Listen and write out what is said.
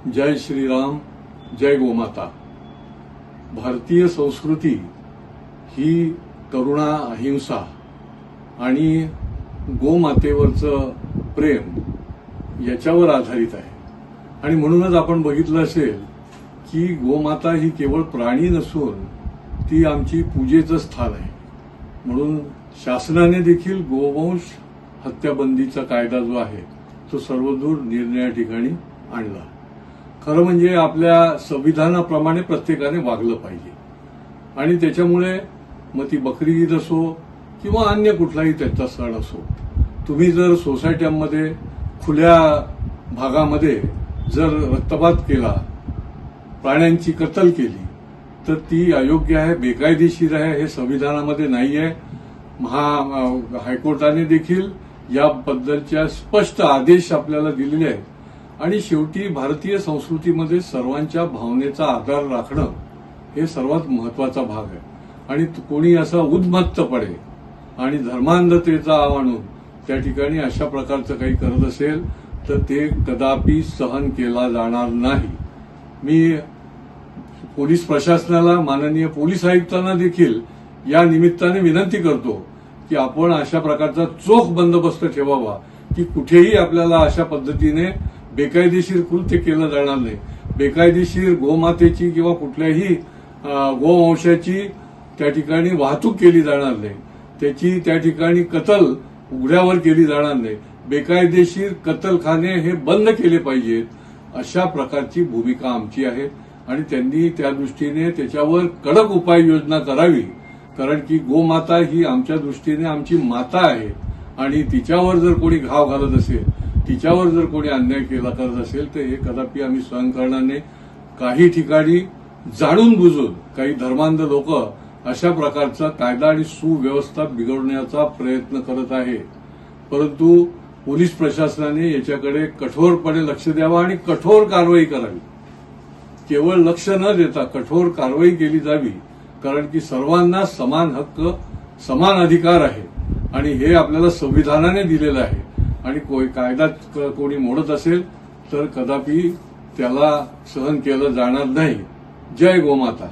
जय श्रीराम, जय गोमाता। भारतीय संस्कृती ही करुणा, अहिंसा आणि गोमातेवरचं प्रेम याच्यावर आधारित आहे। आणि म्हणूनच आपण बघितलं असेल की गोमाता ही केवळ प्राणी नसून ती आमची पूजेचं स्थान आहे। म्हणून शासनाने देखील गोवंश हत्याबंदीचा कायदा जो आहे तो सर्वदूर निर्णया ठिकाणी आणला। खरं म्हणजे आपल्या संविधानाप्रमाणे प्रत्येकाने वागलं पाहिजे आणि त्याच्यामुळे मग ती बकरी ईद असो किंवा अन्य कुठलाही त्याचा सण असो, तुम्ही जर सोसायट्यांमध्ये खुल्या भागामध्ये जर रक्तपात केला, प्राण्यांची कत्तल केली तर ती अयोग्य आहे, बेकायदेशीर आहे। हे संविधानामध्ये नाही आहे। हायकोर्टाने देखील याबद्दलच्या स्पष्ट आदेश आपल्याला दिलेले आहेत। आणि शेवटी भारतीय संस्कृतीमध्ये सर्वांच्या भावनेचा आदर राखणं हे सर्वात महत्वाचा भाग आहे। आणि कोणी असा उद्मत्तपणे आणि धर्मांधतेचा आव आणून त्या ठिकाणी अशा प्रकारचं काही करत असेल तर ते कदापि सहन केला जाणार नाही। मी पोलीस प्रशासनाला, माननीय पोलीस आयुक्तांना देखील या निमित्ताने विनंती करतो की आपण अशा प्रकारचा चोख बंदोबस्त ठेवावा की कुठेही आपल्याला अशा पद्धतीने बेकायदेशीर कृत्य केलं जाणार नाही। बेकायदेशीर गोमातेची किंवा कुठल्याही गोवंशाची त्या ठिकाणी वाहतूक केली जाणार नाही, त्याची त्या ठिकाणी कत्तल उघड्यावर केली जाणार नाही। बेकायदेशीर कत्तलखाने हे बंद केले पाहिजेत अशा प्रकारची भूमिका आमची आहे आणि त्यांनी त्या दृष्टीने त्याच्यावर कडक उपाययोजना करावी। कारण की गोमाता ही आमच्या दृष्टीने आमची माता आहे आणि तिच्यावर जर कोणी घाव घालत असेल, तिच्यावर जर कोणी अन्याय केला करत असेल तर हे कदापि आम्ही सहन करणार नाही। काही ठिकाणी जाणून बुजून काही धर्मांध लोक अशा प्रकारचा कायदा आणि सुव्यवस्था बिघडवण्याचा प्रयत्न करत आहे। परंतु पोलीस प्रशासनाने याच्याकडे कठोरपणे लक्ष द्यावं आणि कठोर कारवाई करावी। केवळ लक्ष न देता कठोर कारवाई केली जावी, कारण की सर्वांना समान हक्क, समान अधिकार आहे आणि हे आपल्याला संविधानाने दिलेलं आहे। आणि कायदा कोणी मोडत असेल तर कदापि त्याला सहन केलं जाणार नाही। जय गोमाता।